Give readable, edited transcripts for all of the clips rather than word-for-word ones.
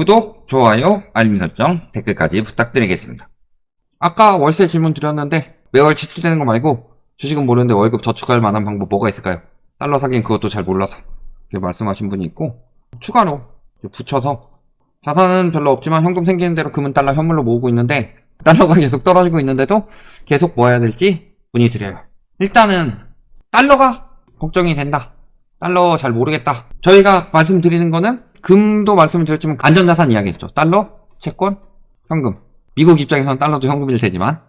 구독, 좋아요, 알림 설정, 댓글까지 부탁드리겠습니다. 아까 월세 질문 드렸는데 매월 지출되는 거 말고 주식은 모르는데 월급 저축할 만한 방법 뭐가 있을까요? 달러 사긴 그것도 잘 몰라서 이렇게 말씀하신 분이 있고, 추가로 붙여서 자산은 별로 없지만 현금 생기는 대로 금은 달러 현물로 모으고 있는데 달러가 계속 떨어지고 있는데도 계속 모아야 될지 문의드려요. 일단은 달러가 걱정이 된다, 달러 잘 모르겠다. 저희가 말씀드리는 거는 금도 말씀을 드렸지만 안전자산 이야기했죠. 달러, 채권, 현금. 미국 입장에서는 달러도 현금일 테지만,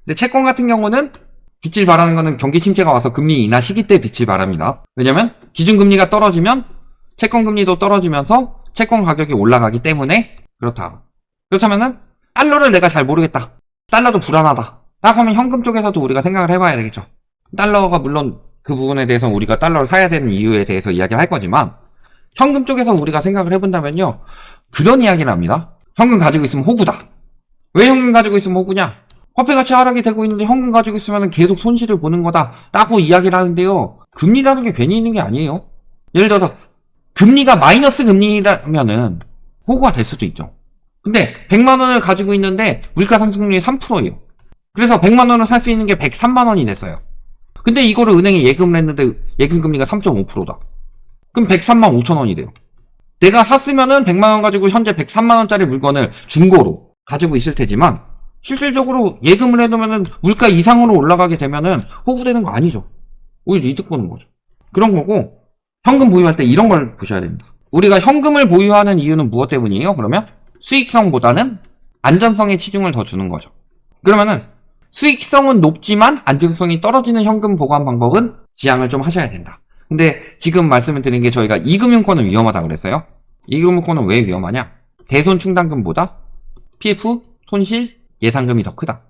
근데 채권 같은 경우는 빛을 발하는 거는 경기 침체가 와서 금리 인하 시기 때 빛을 발합니다. 왜냐면 기준금리가 떨어지면 채권금리도 떨어지면서 채권 가격이 올라가기 때문에 그렇다. 그렇다면은 달러를 내가 잘 모르겠다, 달러도 불안하다 라고 하면 현금 쪽에서도 우리가 생각을 해봐야 되겠죠. 달러가 물론 그 부분에 대해서 우리가 달러를 사야 되는 이유에 대해서 이야기를 할 거지만, 현금 쪽에서 우리가 생각을 해본다면요, 그런 이야기를 합니다. 현금 가지고 있으면 호구다. 왜 현금 가지고 있으면 호구냐? 화폐가치 하락이 되고 있는데 현금 가지고 있으면 계속 손실을 보는 거다 라고 이야기를 하는데요, 금리라는 게 괜히 있는 게 아니에요. 예를 들어서 금리가 마이너스 금리라면은 호구가 될 수도 있죠. 근데 100만원을 가지고 있는데 물가 상승률이 3%예요. 그래서 100만원을 살 수 있는 게 103만원이 됐어요. 근데 이거를 은행에 예금을 했는데 예금 금리가 3.5%다. 그럼 103만 5천원이 돼요. 내가 샀으면은 100만원 가지고 현재 103만원짜리 물건을 중고로 가지고 있을 테지만, 실질적으로 예금을 해놓으면은 물가 이상으로 올라가게 되면은 호구되는 거 아니죠. 오히려 이득 보는 거죠. 그런 거고, 현금 보유할 때 이런 걸 보셔야 됩니다. 우리가 현금을 보유하는 이유는 무엇 때문이에요? 그러면 수익성보다는 안전성에 치중을 더 주는 거죠. 그러면은 수익성은 높지만 안정성이 떨어지는 현금 보관 방법은 지양을 좀 하셔야 된다. 근데 지금 말씀을 드린 게 저희가 이금융권은 위험하다고 그랬어요. 이금융권은 왜 위험하냐? 대손 충당금보다 PF 손실 예상금이 더 크다.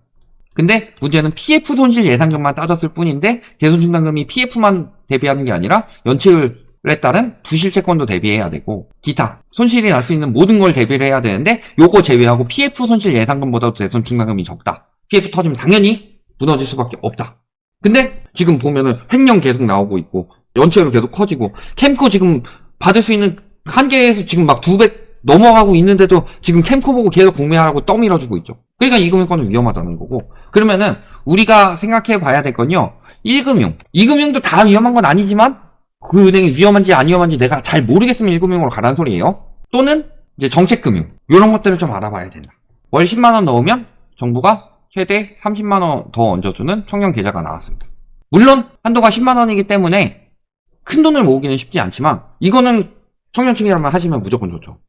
근데 문제는 PF 손실 예상금만 따졌을 뿐인데 대손 충당금이 PF만 대비하는 게 아니라 연체율에 따른 부실채권도 대비해야 되고 기타 손실이 날 수 있는 모든 걸 대비를 해야 되는데, 요거 제외하고 PF 손실 예상금보다도 대손 충당금이 적다. PF 터지면 당연히 무너질 수밖에 없다. 근데 지금 보면은 횡령 계속 나오고 있고 연체율 계속 커지고 캠코 지금 받을 수 있는 한계에서 지금 막 2배 넘어가고 있는데도 지금 캠코 보고 계속 공매하라고 떠밀어주고 있죠. 그러니까 이금융권은 위험하다는 거고, 그러면은 우리가 생각해 봐야 될 건요, 1금융. 2금융도 다 위험한 건 아니지만 그 은행이 위험한지 안 위험한지 내가 잘 모르겠으면 1금융으로 가라는 소리예요. 또는 이제 정책금융. 이런 것들을 좀 알아봐야 된다. 월 10만원 넣으면 정부가 최대 30만원 더 얹어주는 청년 계좌가 나왔습니다. 물론 한도가 10만원이기 때문에 큰 돈을 모으기는 쉽지 않지만 이거는 청년층이라면 하시면 무조건 좋죠.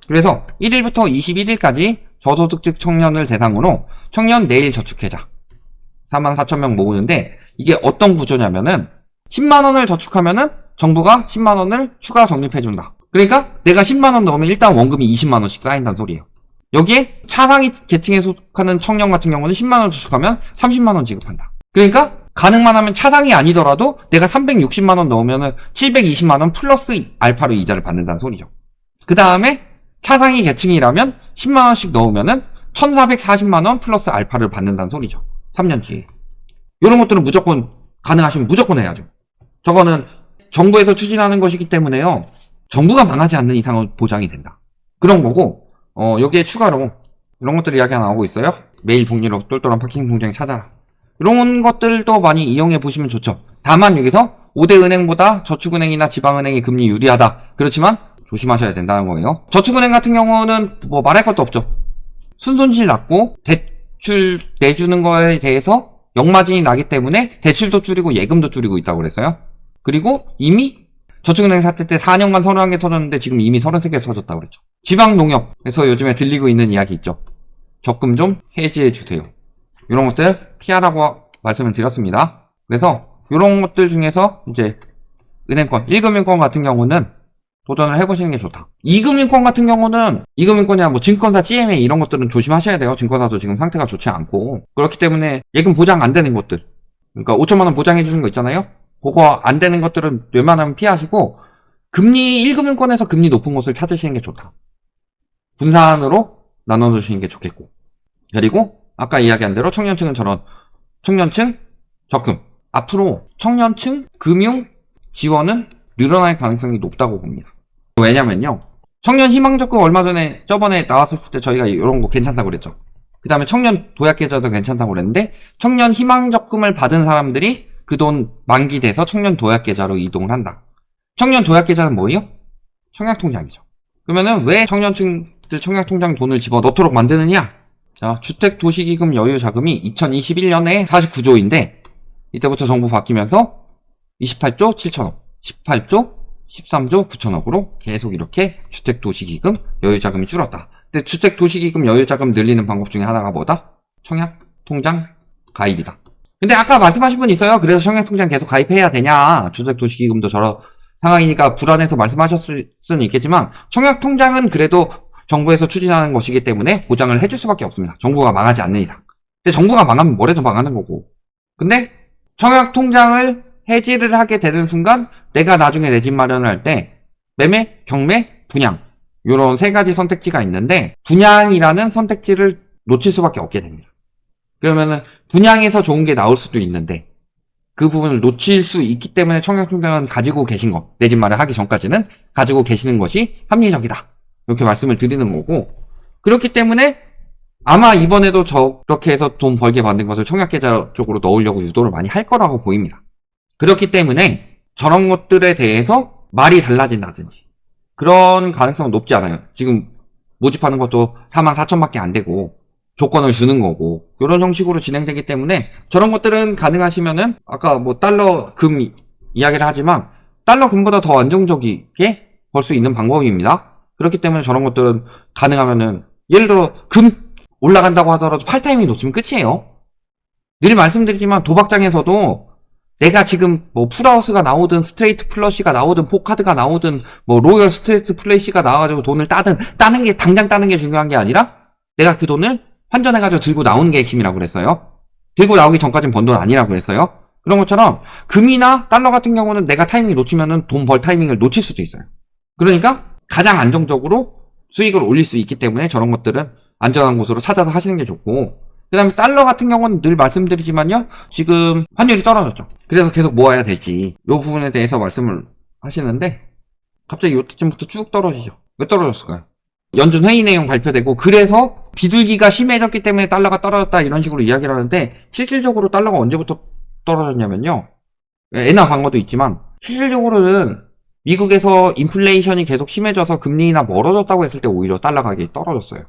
그래서 1일부터 21일까지 저소득층 청년을 대상으로 청년 내일 저축계좌 44,000명 모으는데, 이게 어떤 구조냐면은 10만원을 저축하면은 정부가 10만원을 추가 적립해준다. 그러니까 내가 10만원 넣으면 일단 원금이 20만원씩 쌓인다는 소리예요. 여기에 차상위 계층에 속하는 청년 같은 경우는 10만원 저축하면 30만원 지급한다. 그러니까 가능만 하면 차상이 아니더라도 내가 360만원 넣으면은 720만원 플러스 알파로 이자를 받는다는 소리죠. 그 다음에 차상위 계층이라면 10만원씩 넣으면은 1440만원 플러스 알파를 받는다는 소리죠. 3년 뒤에. 이런 것들은 무조건 가능하시면 무조건 해야죠. 저거는 정부에서 추진하는 것이기 때문에요, 정부가 망하지 않는 이상은 보장이 된다. 그런 거고, 여기에 추가로 이런 것들 이야기가 나오고 있어요. 매일 복리로 똘똘한 파킹 통장 찾아라. 이런 것들도 많이 이용해 보시면 좋죠. 다만 여기서 5대 은행보다 저축은행이나 지방은행이 금리 유리하다. 그렇지만 조심하셔야 된다는 거예요. 저축은행 같은 경우는 뭐 말할 것도 없죠. 순손실 났고 대출 내주는 거에 대해서 역마진이 나기 때문에 대출도 줄이고 예금도 줄이고 있다고 그랬어요. 그리고 이미 저축은행 사태 때 4년간 31개 터졌는데 지금 이미 33개 터졌다고 그랬죠. 지방농협에서 요즘에 들리고 있는 이야기 있죠. 적금 좀 해지해 주세요. 이런 것들 피하라고 말씀을 드렸습니다. 그래서 이런 것들 중에서 이제 은행권, 1금융권 같은 경우는 도전을 해보시는 게 좋다. 2금융권 같은 경우는 2금융권이나 뭐 증권사 CMA 이런 것들은 조심하셔야 돼요. 증권사도 지금 상태가 좋지 않고. 그렇기 때문에 예금 보장 안 되는 것들, 그러니까 5천만원 보장해 주는 거 있잖아요. 그거 안 되는 것들은 웬만하면 피하시고 금리 1금융권에서 금리 높은 곳을 찾으시는 게 좋다. 분산으로 나눠주시는 게 좋겠고, 그리고 아까 이야기한 대로 청년층은 저런 청년층 적금, 앞으로 청년층 금융 지원은 늘어날 가능성이 높다고 봅니다. 왜냐면요, 청년 희망적금 얼마 전에 저번에 나왔었을 때 저희가 이런 거 괜찮다고 그랬죠. 그 다음에 청년 도약계좌도 괜찮다고 그랬는데 청년 희망적금을 받은 사람들이 그 돈 만기돼서 청년 도약계좌로 이동을 한다. 청년 도약계좌는 뭐예요? 청약통장이죠. 그러면은 왜 청년층들 청약통장 돈을 집어넣도록 만드느냐? 자, 주택도시기금 여유자금이 2021년에 49조인데 이때부터 정부 바뀌면서 28조 7천억, 18조 13조 9천억으로 계속 이렇게 주택도시기금 여유자금이 줄었다. 근데 주택도시기금 여유자금 늘리는 방법 중에 하나가 뭐다? 청약통장 가입이다. 근데 아까 말씀하신 분 있어요. 그래서 청약통장 계속 가입해야 되냐? 주택도시기금도 저런 상황이니까 불안해서 말씀하셨을 수는 있겠지만 청약통장은 그래도 정부에서 추진하는 것이기 때문에 보장을 해줄 수밖에 없습니다. 정부가 망하지 않는 이상. 근데 정부가 망하면 뭐래도 망하는 거고. 근데 청약통장을 해지를 하게 되는 순간 내가 나중에 내 집 마련을 할 때 매매, 경매, 분양 이런 세 가지 선택지가 있는데 분양이라는 선택지를 놓칠 수밖에 없게 됩니다. 그러면은 분양에서 좋은 게 나올 수도 있는데 그 부분을 놓칠 수 있기 때문에 청약통장은 가지고 계신 거, 내 집 마련 하기 전까지는 가지고 계시는 것이 합리적이다. 이렇게 말씀을 드리는 거고, 그렇기 때문에 아마 이번에도 저렇게 해서 돈 벌게 만든 것을 청약계좌 쪽으로 넣으려고 유도를 많이 할 거라고 보입니다. 그렇기 때문에 저런 것들에 대해서 말이 달라진다든지 그런 가능성은 높지 않아요. 지금 모집하는 것도 44,000밖에 안 되고 조건을 주는 거고 이런 형식으로 진행되기 때문에 저런 것들은 가능하시면은 아까 뭐 달러 금 이야기를 하지만 달러 금보다 더 안정적이게 벌 수 있는 방법입니다. 그렇기 때문에 저런 것들은 가능하면은 예를 들어 금 올라간다고 하더라도 팔타이밍 놓치면 끝이에요. 늘 말씀드리지만 도박장에서도 내가 지금 뭐 풀하우스가 나오든 스트레이트 플러시가 나오든 포카드가 나오든 뭐 로열 스트레이트 플래시가 나와가지고 돈을 따는 게 당장 따는 게 중요한 게 아니라 내가 그 돈을 환전해가지고 들고 나오는 게 핵심이라고 그랬어요. 들고 나오기 전까지는 번 돈 아니라고 그랬어요. 그런 것처럼 금이나 달러 같은 경우는 내가 타이밍을 놓치면은 돈 벌 타이밍을 놓칠 수도 있어요. 그러니까 가장 안정적으로 수익을 올릴 수 있기 때문에 저런 것들은 안전한 곳으로 찾아서 하시는 게 좋고, 그 다음에 달러 같은 경우는 늘 말씀드리지만요, 지금 환율이 떨어졌죠. 그래서 계속 모아야 될지 이 부분에 대해서 말씀을 하시는데 갑자기 이때쯤부터 쭉 떨어지죠. 왜 떨어졌을까요? 연준 회의 내용 발표되고 그래서 비둘기가 심해졌기 때문에 달러가 떨어졌다 이런 식으로 이야기를 하는데 실질적으로 달러가 언제부터 떨어졌냐면요, 엔화 광고도 있지만 실질적으로는 미국에서 인플레이션이 계속 심해져서 금리나 멀어졌다고 했을 때 오히려 달러 가격이 떨어졌어요.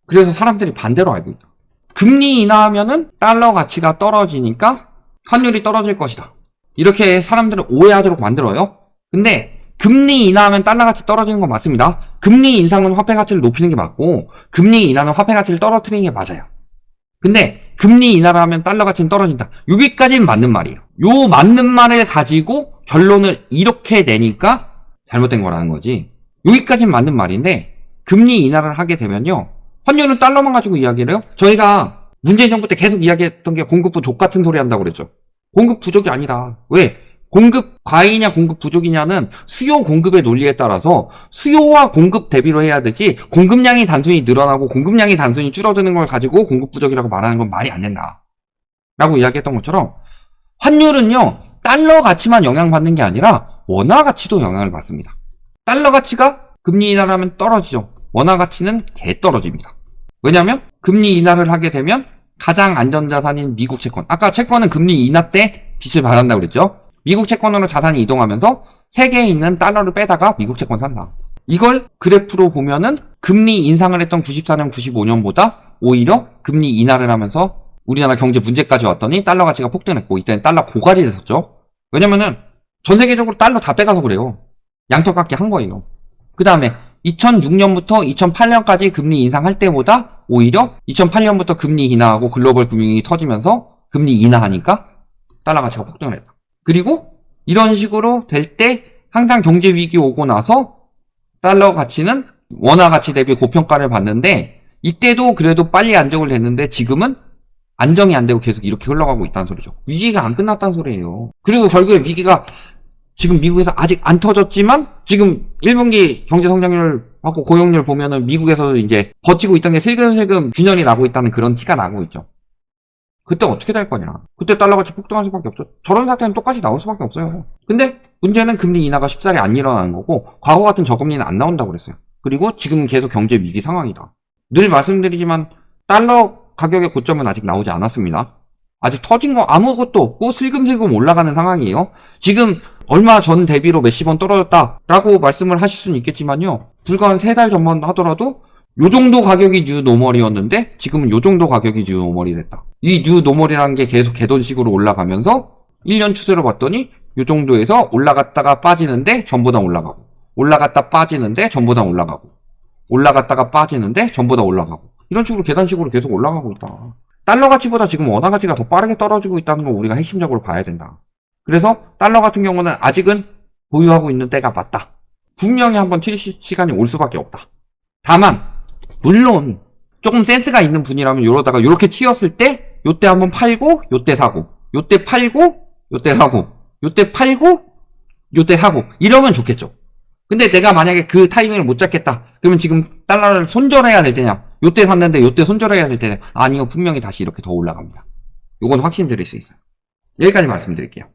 그래서 사람들이 반대로 알고 있다. 금리 인하하면은 달러 가치가 떨어지니까 환율이 떨어질 것이다. 이렇게 사람들은 오해하도록 만들어요. 근데 금리 인하하면 달러 가치 떨어지는 건 맞습니다. 금리 인상은 화폐 가치를 높이는 게 맞고 금리 인하는 화폐 가치를 떨어뜨리는 게 맞아요. 근데 금리 인하를 하면 달러 가치는 떨어진다. 여기까지는 맞는 말이에요. 요 맞는 말을 가지고 결론을 이렇게 내니까 잘못된 거라는 거지. 여기까지는 맞는 말인데 금리 인하를 하게 되면요, 환율은 달러만 가지고 이야기를 해요. 저희가 문재인 정부 때 계속 이야기했던 게 공급 부족 같은 소리 한다고 그랬죠. 공급 부족이 아니라, 왜? 공급 과잉이냐 공급 부족이냐는 수요 공급의 논리에 따라서 수요와 공급 대비로 해야 되지, 공급량이 단순히 늘어나고 공급량이 단순히 줄어드는 걸 가지고 공급 부족이라고 말하는 건 말이 안 된다 라고 이야기했던 것처럼 환율은요, 달러 가치만 영향받는 게 아니라 원화 가치도 영향을 받습니다. 달러 가치가 금리 인하를 하면 떨어지죠. 원화 가치는 개 떨어집니다. 왜냐하면 금리 인하를 하게 되면 가장 안전자산인 미국 채권, 아까 채권은 금리 인하 때 빚을 받았다고 그랬죠. 미국 채권으로 자산이 이동하면서 세계에 있는 달러를 빼다가 미국 채권 산다. 이걸 그래프로 보면은 금리 인상을 했던 94년, 95년보다 오히려 금리 인하를 하면서 우리나라 경제 문제까지 왔더니 달러 가치가 폭등했고, 이때는 달러 고갈이 됐었죠. 왜냐면은 전 세계적으로 달러 다 빼가서 그래요. 양턱깎기 한 거예요. 그 다음에 2006년부터 2008년까지 금리 인상할 때보다 오히려 2008년부터 금리 인하하고 글로벌 금융이 터지면서 금리 인하하니까 달러 가치가 폭등을 했다. 그리고 이런 식으로 될 때 항상 경제 위기 오고 나서 달러 가치는 원화 가치 대비 고평가를 받는데, 이때도 그래도 빨리 안정을 됐는데 지금은 안정이 안 되고 계속 이렇게 흘러가고 있다는 소리죠. 위기가 안 끝났다는 소리예요. 그리고 결국에 위기가 지금 미국에서 아직 안 터졌지만 지금 1분기 경제 성장률 하고 고용률 보면은 미국에서도 이제 버티고 있던 게 슬금슬금 균열이 나고 있다는 그런 티가 나고 있죠. 그때 어떻게 될 거냐? 그때 달러 가치 폭등할 수밖에 없죠. 저런 사태는 똑같이 나올 수밖에 없어요. 근데 문제는 금리 인하가 쉽사리 안 일어나는 거고, 과거 같은 저금리는 안 나온다고 그랬어요. 그리고 지금 계속 경제 위기 상황이다. 늘 말씀드리지만 달러 가격의 고점은 아직 나오지 않았습니다. 아직 터진 거 아무것도 없고 슬금슬금 올라가는 상황이에요. 지금 얼마 전 대비로 몇십 원 떨어졌다라고 말씀을 하실 수는 있겠지만요. 불과 한 3달 전만 하더라도 요 정도 가격이 뉴 노멀이었는데 지금은 요 정도 가격이 뉴 노멀이 됐다. 이 뉴 노멀이라는 게 계속 궤도식으로 올라가면서 1년 추세로 봤더니 요 정도에서 올라갔다가 빠지는데 전보다 올라가고, 올라갔다 빠지는데 전보다 올라가고, 올라갔다가 빠지는데 전보다 올라가고, 이런 식으로 계단식으로 계속 올라가고 있다. 달러 가치보다 지금 원화 가치가 더 빠르게 떨어지고 있다는 걸 우리가 핵심적으로 봐야 된다. 그래서 달러 같은 경우는 아직은 보유하고 있는 때가 맞다. 분명히 한번 튈 시간이 올 수밖에 없다. 다만 물론 조금 센스가 있는 분이라면 이러다가 이렇게 튀었을 때 요때 한번 팔고 요때 사고, 요때 팔고 요때 사고, 요때 팔고 요때 사고, 이러면 좋겠죠. 근데 내가 만약에 그 타이밍을 못 잡겠다, 그러면 지금 달러를 손절해야 될 때냐, 요때 샀는데 요때 손절해야 될 때냐, 아니요, 분명히 다시 이렇게 더 올라갑니다. 요건 확신드릴 수 있어요. 여기까지 말씀드릴게요.